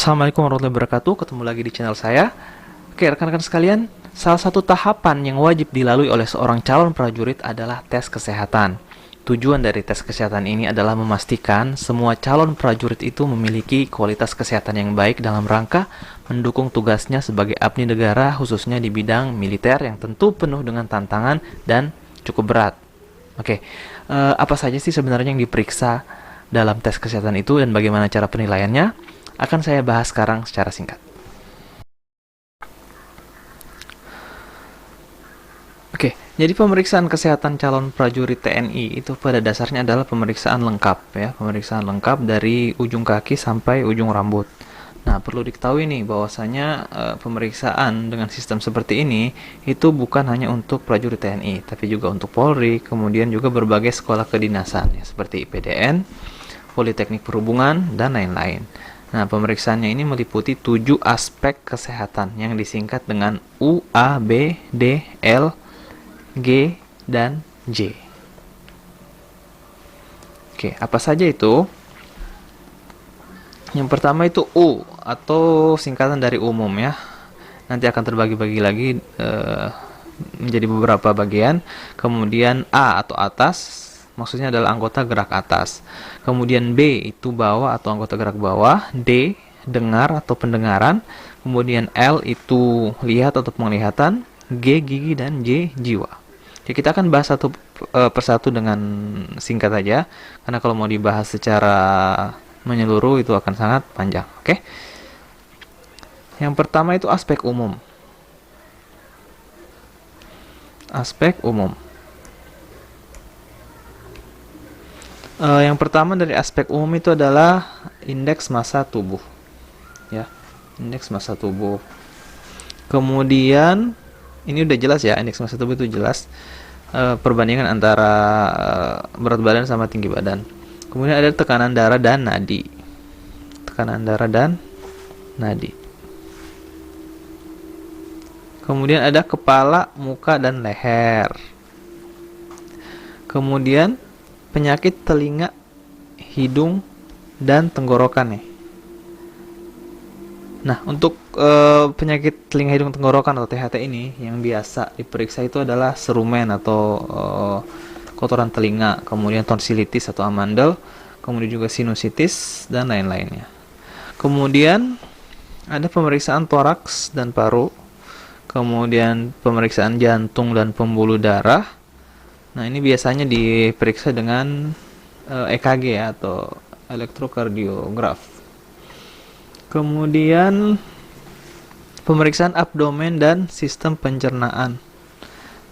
Assalamualaikum warahmatullahi wabarakatuh. Ketemu lagi di channel saya. Oke, rekan-rekan sekalian, salah satu tahapan yang wajib dilalui oleh seorang calon prajurit adalah tes kesehatan. Tujuan dari tes kesehatan ini adalah memastikan semua calon prajurit itu memiliki kualitas kesehatan yang baik dalam rangka mendukung tugasnya sebagai abdi negara, khususnya di bidang militer yang tentu penuh dengan tantangan dan cukup berat. Oke, apa saja sih sebenarnya yang diperiksa dalam tes kesehatan itu dan bagaimana cara penilaiannya? Akan saya bahas sekarang secara singkat. Oke, jadi pemeriksaan kesehatan calon prajurit TNI itu pada dasarnya adalah pemeriksaan lengkap ya, pemeriksaan lengkap dari ujung kaki sampai ujung rambut. Nah, perlu diketahui nih bahwasanya pemeriksaan dengan sistem seperti ini itu bukan hanya untuk prajurit TNI, tapi juga untuk Polri, kemudian juga berbagai sekolah kedinasan ya, seperti IPDN, Politeknik Perhubungan, dan lain-lain. Nah, pemeriksaannya ini meliputi 7 aspek kesehatan yang disingkat dengan U, A, B, D, L, G, dan J. Oke, apa saja itu? Yang pertama itu U, atau singkatan dari umum ya. Nanti akan terbagi-bagi lagi menjadi beberapa bagian. Kemudian A atau atas, maksudnya adalah anggota gerak atas. Kemudian B itu bawah atau anggota gerak bawah. D, dengar atau pendengaran. Kemudian L itu lihat atau penglihatan. G, gigi, dan J, jiwa. Oke, kita akan bahas satu persatu dengan singkat aja, karena kalau mau dibahas secara menyeluruh itu akan sangat panjang. Oke. Yang pertama itu aspek umum. Aspek umum. Yang pertama dari aspek umum itu adalah indeks massa tubuh, ya, indeks massa tubuh. Kemudian ini udah jelas ya, indeks massa tubuh itu jelas, perbandingan antara berat badan sama tinggi badan. Kemudian ada tekanan darah dan nadi, tekanan darah dan nadi. Kemudian ada kepala, muka, dan leher. Kemudian penyakit telinga, hidung, dan tenggorokan nih. Nah, untuk penyakit telinga, hidung, tenggorokan atau THT ini yang biasa diperiksa itu adalah serumen atau kotoran telinga, kemudian tonsilitis atau amandel, kemudian juga sinusitis dan lain-lainnya. Kemudian ada pemeriksaan toraks dan paru, kemudian pemeriksaan jantung dan pembuluh darah. Nah, ini biasanya diperiksa dengan EKG ya, atau elektrokardiograf. Kemudian pemeriksaan abdomen dan sistem pencernaan.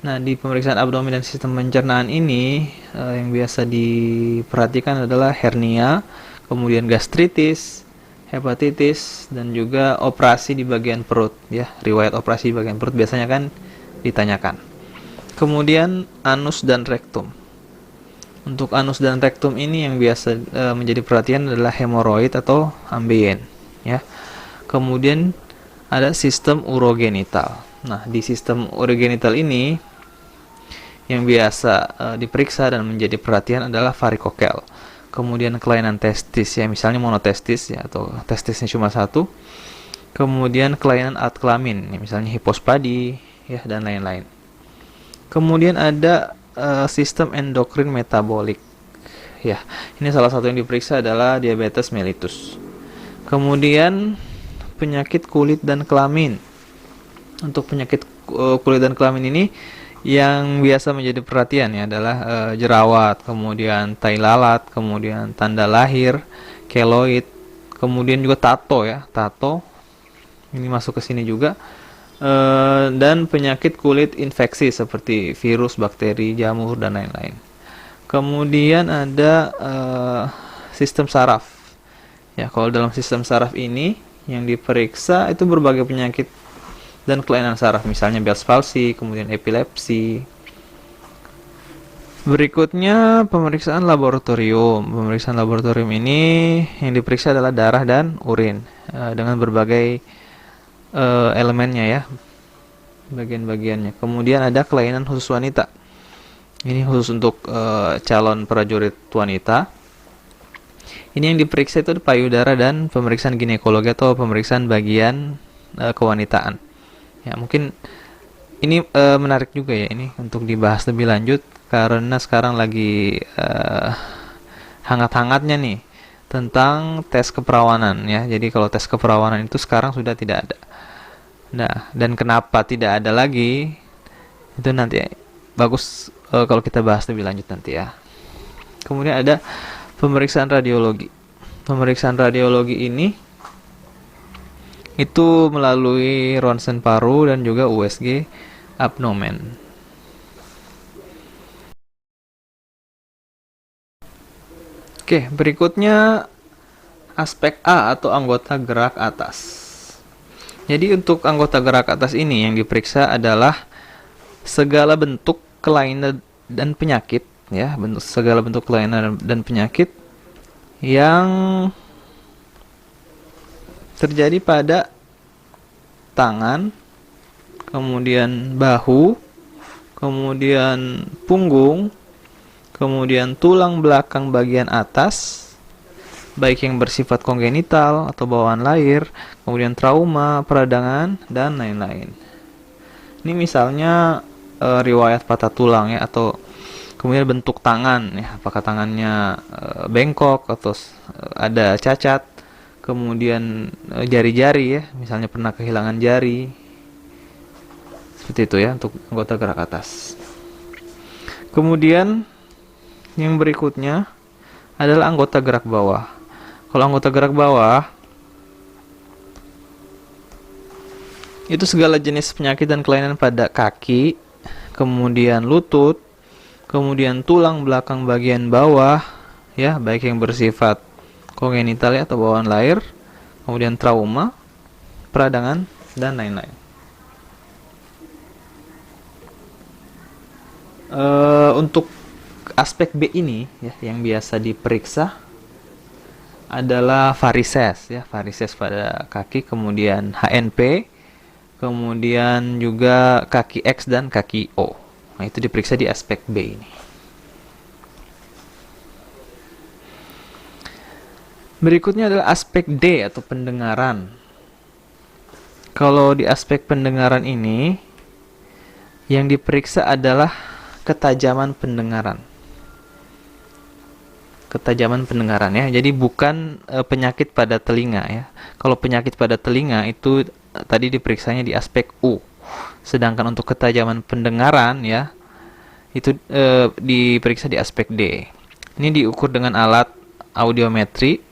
Nah, di pemeriksaan abdomen dan sistem pencernaan ini yang biasa diperhatikan adalah hernia, kemudian gastritis, hepatitis, dan juga operasi di bagian perut ya. Riwayat operasi di bagian perut biasanya kan ditanyakan. Kemudian anus dan rektum. Untuk anus dan rektum ini yang biasa menjadi perhatian adalah hemoroid atau ambeien ya. Kemudian ada sistem urogenital. Nah, di sistem urogenital ini yang biasa diperiksa dan menjadi perhatian adalah varikokel. Kemudian kelainan testis ya, misalnya monotestis ya, atau testisnya cuma satu. Kemudian kelainan alat kelamin ya, misalnya hipospadi ya, dan lain-lain. Kemudian ada sistem endokrin metabolik. Ya, ini salah satu yang diperiksa adalah diabetes mellitus. Kemudian penyakit kulit dan kelamin. Untuk penyakit kulit dan kelamin ini yang biasa menjadi perhatian ya adalah jerawat, kemudian tai lalat, kemudian tanda lahir, keloid, kemudian juga tato ya, tato. Ini masuk ke sini juga. Dan penyakit kulit infeksi seperti virus, bakteri, jamur, dan lain-lain. Kemudian ada sistem saraf. Ya, kalau dalam sistem saraf ini yang diperiksa itu berbagai penyakit dan kelainan saraf, misalnya Bell's palsy, kemudian epilepsi. Berikutnya pemeriksaan laboratorium. Pemeriksaan laboratorium ini yang diperiksa adalah darah dan urin dengan berbagai elemennya ya, bagian-bagiannya. Kemudian ada kelainan khusus wanita. Ini khusus untuk calon prajurit wanita. Ini yang diperiksa itu payudara dan pemeriksaan ginekologi atau pemeriksaan bagian kewanitaan. Ya, mungkin ini menarik juga ya ini untuk dibahas lebih lanjut karena sekarang lagi hangat-hangatnya nih tentang tes keperawanan ya. Jadi kalau tes keperawanan itu sekarang sudah tidak ada. Nah, dan kenapa tidak ada lagi? Itu nanti bagus kalau kita bahas lebih lanjut nanti ya. Kemudian ada pemeriksaan radiologi. Pemeriksaan radiologi ini itu melalui ronsen paru dan juga USG abdomen. Oke, berikutnya aspek A atau anggota gerak atas. Jadi untuk anggota gerak atas ini yang diperiksa adalah segala bentuk kelainan dan penyakit ya, segala bentuk kelainan dan penyakit yang terjadi pada tangan, kemudian bahu, kemudian punggung, kemudian tulang belakang bagian atas, baik yang bersifat kongenital atau bawaan lahir, kemudian trauma, peradangan, dan lain-lain. Ini misalnya riwayat patah tulang ya, atau kemudian bentuk tangan ya, apakah tangannya bengkok atau ada cacat, kemudian jari-jari ya, misalnya pernah kehilangan jari, seperti itu ya untuk anggota gerak atas. Kemudian yang berikutnya adalah anggota gerak bawah. Kalau anggota gerak bawah itu segala jenis penyakit dan kelainan pada kaki, kemudian lutut, kemudian tulang belakang bagian bawah ya, baik yang bersifat kongenital ya, atau bawaan lahir, kemudian trauma, peradangan, dan lain-lain. Untuk aspek B ini ya, yang biasa diperiksa adalah varises ya, varises pada kaki, kemudian HNP, kemudian juga kaki X dan kaki O. Nah, itu diperiksa di aspek B ini. Berikutnya adalah aspek D atau pendengaran. Kalau di aspek pendengaran ini yang diperiksa adalah ketajaman pendengaran. Ketajaman pendengaran ya. Jadi bukan penyakit pada telinga ya. Kalau penyakit pada telinga itu tadi diperiksanya di aspek U. Sedangkan untuk ketajaman pendengaran ya itu diperiksa di aspek D. Ini diukur dengan alat audiometri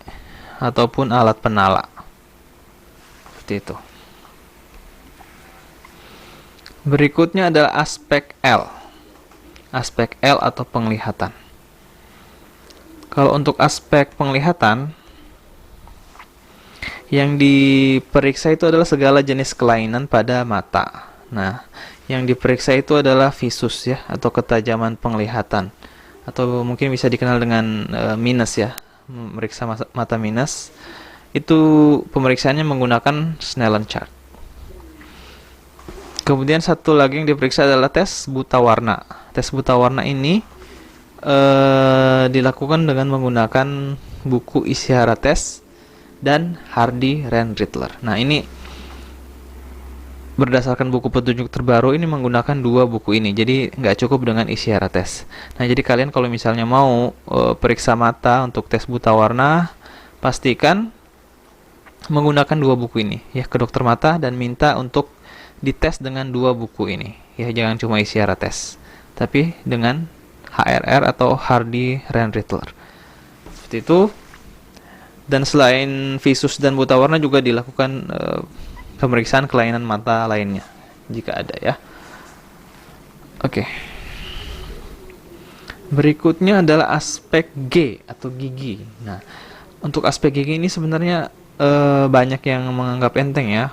ataupun alat penala. Seperti itu. Berikutnya adalah aspek L. Aspek L atau penglihatan. Kalau untuk aspek penglihatan, yang diperiksa itu adalah segala jenis kelainan pada mata. Nah, yang diperiksa itu adalah visus ya, atau ketajaman penglihatan, atau mungkin bisa dikenal dengan minus ya, memeriksa mata minus. Itu pemeriksaannya menggunakan Snellen chart. Kemudian satu lagi yang diperiksa adalah tes buta warna. Tes buta warna ini dilakukan dengan menggunakan buku Ishihara Test dan Hardy-Rehn-Rittler. Nah, ini berdasarkan buku petunjuk terbaru ini menggunakan dua buku ini, jadi nggak cukup dengan Ishihara Test. Nah, jadi kalian kalau misalnya mau periksa mata untuk tes buta warna, pastikan menggunakan dua buku ini ya ke dokter mata dan minta untuk dites dengan dua buku ini ya, jangan cuma Ishihara Test tapi dengan HRR atau Hardy-Rehn-Rittler. Seperti itu. Dan selain visus dan buta warna juga dilakukan pemeriksaan kelainan mata lainnya jika ada ya. Oke. Berikutnya adalah aspek G atau gigi. Nah, untuk aspek gigi ini sebenarnya banyak yang menganggap enteng ya.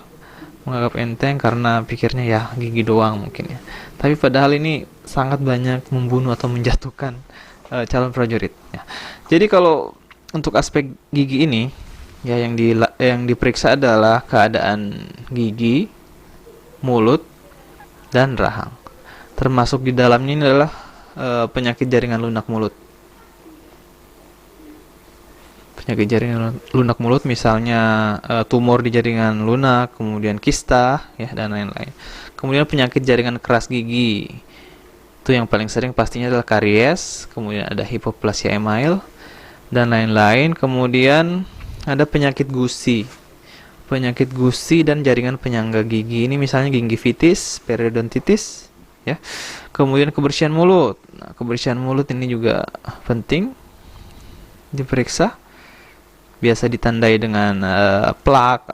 Menganggap enteng karena pikirnya ya gigi doang mungkin ya. Tapi padahal ini sangat banyak membunuh atau menjatuhkan calon prajurit ya. Jadi kalau untuk aspek gigi ini ya, yang diperiksa adalah keadaan gigi, mulut, dan rahang. Termasuk di dalamnya ini adalah penyakit jaringan lunak mulut. Penyakit jaringan lunak mulut misalnya tumor di jaringan lunak, kemudian kista, ya, dan lain-lain. Kemudian penyakit jaringan keras gigi, itu yang paling sering pastinya adalah karies, kemudian ada hipoplasia email, dan lain-lain. Kemudian ada penyakit gusi. Penyakit gusi dan jaringan penyangga gigi ini misalnya gingivitis, periodontitis, ya. Kemudian kebersihan mulut. Nah, kebersihan mulut ini juga penting diperiksa. Biasa ditandai dengan plak,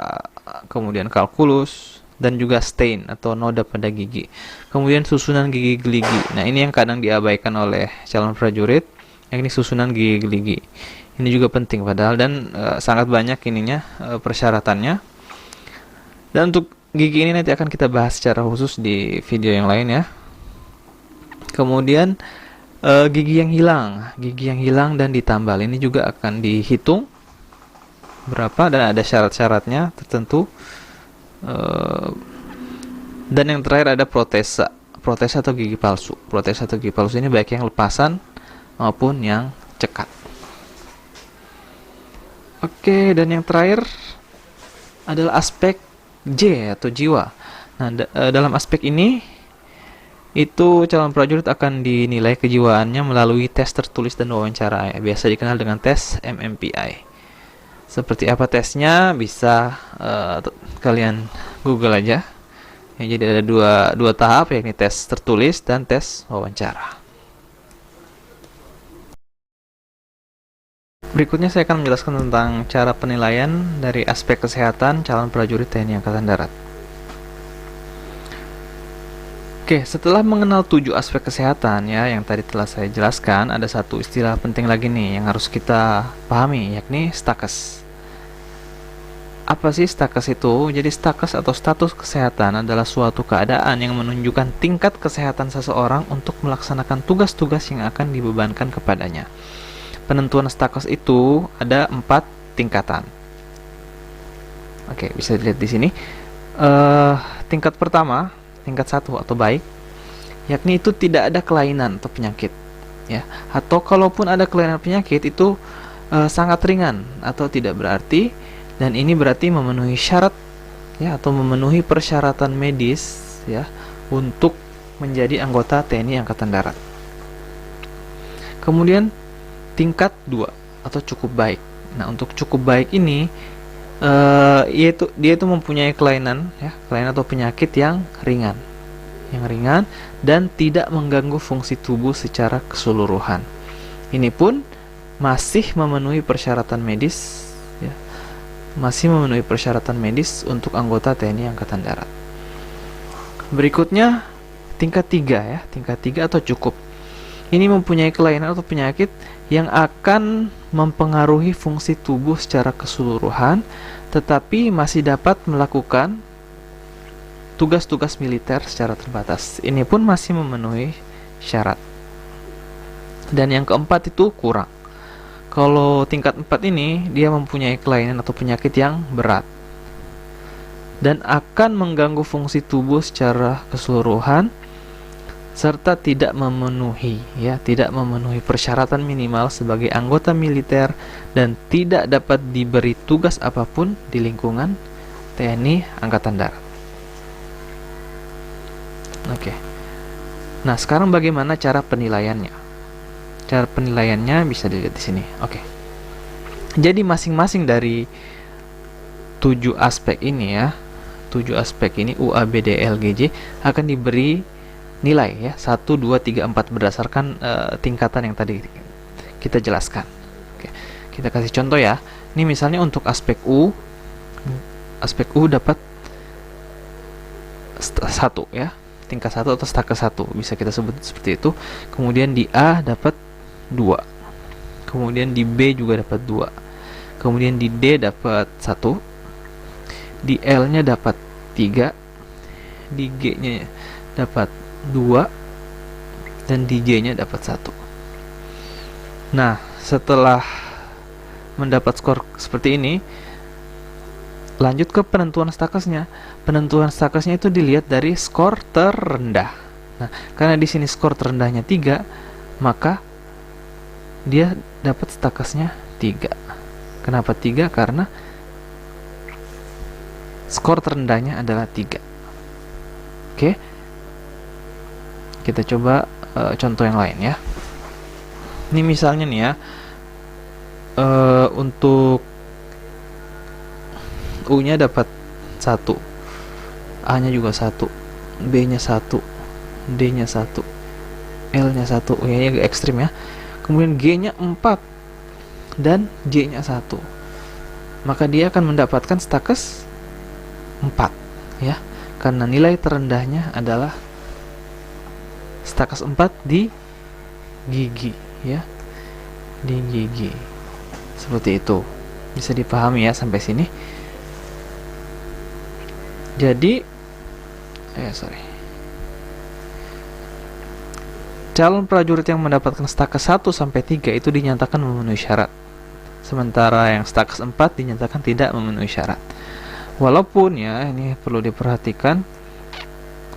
kemudian kalkulus, dan juga stain atau noda pada gigi. Kemudian susunan gigi geligi. Nah, ini yang kadang diabaikan oleh calon prajurit, yakni susunan gigi geligi. Ini juga penting padahal, dan sangat banyak ininya persyaratannya. Dan untuk gigi ini nanti akan kita bahas secara khusus di video yang lain, ya. Kemudian gigi yang hilang dan ditambal ini juga akan dihitung berapa, dan ada syarat-syaratnya tertentu. Dan yang terakhir ada protesa atau gigi palsu. Protesa atau gigi palsu ini baik yang lepasan maupun yang cekat. Oke, dan yang terakhir adalah aspek J atau jiwa. Nah, dalam aspek ini itu calon prajurit akan dinilai kejiwaannya melalui tes tertulis dan wawancara, ya, biasa dikenal dengan tes MMPI. Seperti apa tesnya bisa kalian Google aja. Ya, jadi ada dua tahap, yakni tes tertulis dan tes wawancara. Berikutnya saya akan menjelaskan tentang cara penilaian dari aspek kesehatan calon prajurit TNI Angkatan Darat. Oke, setelah mengenal 7 aspek kesehatan, ya, yang tadi telah saya jelaskan, ada satu istilah penting lagi nih yang harus kita pahami, yakni stakes. Apa sih stakes itu? Jadi stakes atau status kesehatan adalah suatu keadaan yang menunjukkan tingkat kesehatan seseorang untuk melaksanakan tugas-tugas yang akan dibebankan kepadanya. Penentuan stakes itu ada 4 tingkatan. Oke, bisa dilihat di sini. Tingkat pertama, tingkat 1 atau baik, yakni itu tidak ada kelainan atau penyakit, ya. Atau kalaupun ada kelainan penyakit itu sangat ringan atau tidak berarti, dan ini berarti memenuhi syarat, ya, atau memenuhi persyaratan medis, ya, untuk menjadi anggota TNI Angkatan Darat. Kemudian tingkat 2 atau cukup baik. Nah, untuk cukup baik ini dia itu mempunyai kelainan, ya, kelainan atau penyakit yang ringan dan tidak mengganggu fungsi tubuh secara keseluruhan. Ini pun masih memenuhi persyaratan medis, ya, untuk anggota TNI Angkatan Darat. Berikutnya tingkat 3, ya, tingkat 3 atau cukup. Ini mempunyai kelainan atau penyakit yang akan mempengaruhi fungsi tubuh secara keseluruhan, tetapi masih dapat melakukan tugas-tugas militer secara terbatas. Ini pun masih memenuhi syarat. Dan yang keempat itu kurang. Kalau tingkat 4 ini, dia mempunyai kelainan atau penyakit yang berat dan akan mengganggu fungsi tubuh secara keseluruhan, serta tidak memenuhi persyaratan minimal sebagai anggota militer dan tidak dapat diberi tugas apapun di lingkungan TNI Angkatan Darat. Oke. Nah, sekarang bagaimana cara penilaiannya? Cara penilaiannya bisa dilihat di sini. Oke. Jadi masing-masing dari 7 aspek ini, ya, 7 aspek ini U, A, B, D, E, L, G, J akan diberi nilai, ya, 1, 2, 3, 4 berdasarkan tingkatan yang tadi kita jelaskan. Oke. Kita kasih contoh, ya. Ini misalnya untuk aspek U dapat 1, ya. Tingkat 1 atau stakes 1 bisa kita sebut seperti itu. Kemudian di A dapat 2. Kemudian di B juga dapat 2. Kemudian di D dapat 1. Di L-nya dapat 3. Di G-nya dapat 2, dan di J-nya dapat 1. Nah, setelah mendapat skor seperti ini, lanjut ke penentuan stakesnya. Penentuan stakesnya itu dilihat dari skor terendah. Nah, karena di sini skor terendahnya 3, maka dia dapat stakesnya 3. Kenapa 3? Karena skor terendahnya adalah 3. Oke. Kita coba contoh yang lain ya. Ini misalnya nih ya, untuk U-nya dapat 1, A-nya juga 1, B-nya 1, D-nya 1, L-nya 1. Ya, ini agak ekstrim ya. Kemudian G-nya 4 dan J-nya 1. Maka dia akan mendapatkan stakes 4 ya. Karena nilai terendahnya adalah stakes 4 di gigi ya. Di gigi. Seperti itu. Bisa dipahami ya sampai sini. Jadi calon prajurit yang mendapatkan stakes 1 sampai 3 itu dinyatakan memenuhi syarat. Sementara yang stakes 4 dinyatakan tidak memenuhi syarat. Walaupun ya, ini perlu diperhatikan,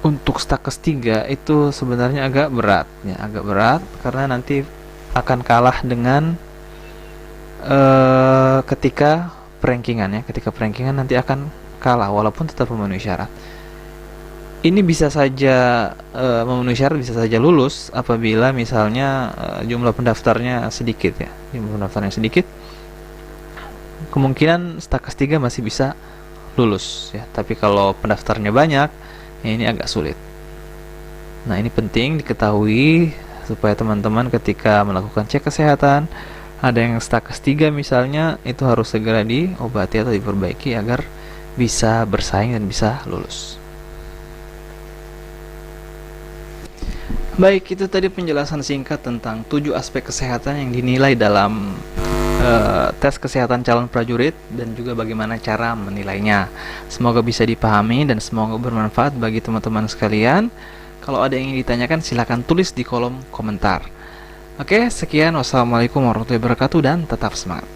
untuk stakes 3 itu sebenarnya agak berat ya, agak berat karena nanti akan kalah dengan ketika perankingan ya. Ketika perankingan nanti akan kalah walaupun tetap memenuhi syarat. Ini bisa saja memenuhi syarat, bisa saja lulus apabila misalnya jumlah pendaftarnya sedikit ya. Jumlah pendaftarnya sedikit, kemungkinan stakes 3 masih bisa lulus ya. Tapi kalau pendaftarnya banyak, ya ini agak sulit. Nah, ini penting diketahui supaya teman-teman ketika melakukan cek kesehatan, ada yang stakes 3 misalnya, itu harus segera diobati atau diperbaiki agar bisa bersaing dan bisa lulus. Baik, itu tadi penjelasan singkat tentang 7 aspek kesehatan yang dinilai dalam tes kesehatan calon prajurit dan juga bagaimana cara menilainya. Semoga bisa dipahami dan semoga bermanfaat bagi teman-teman sekalian. Kalau ada yang ingin ditanyakan, silakan tulis di kolom komentar. Oke, sekian. Wassalamualaikum warahmatullahi wabarakatuh dan tetap semangat.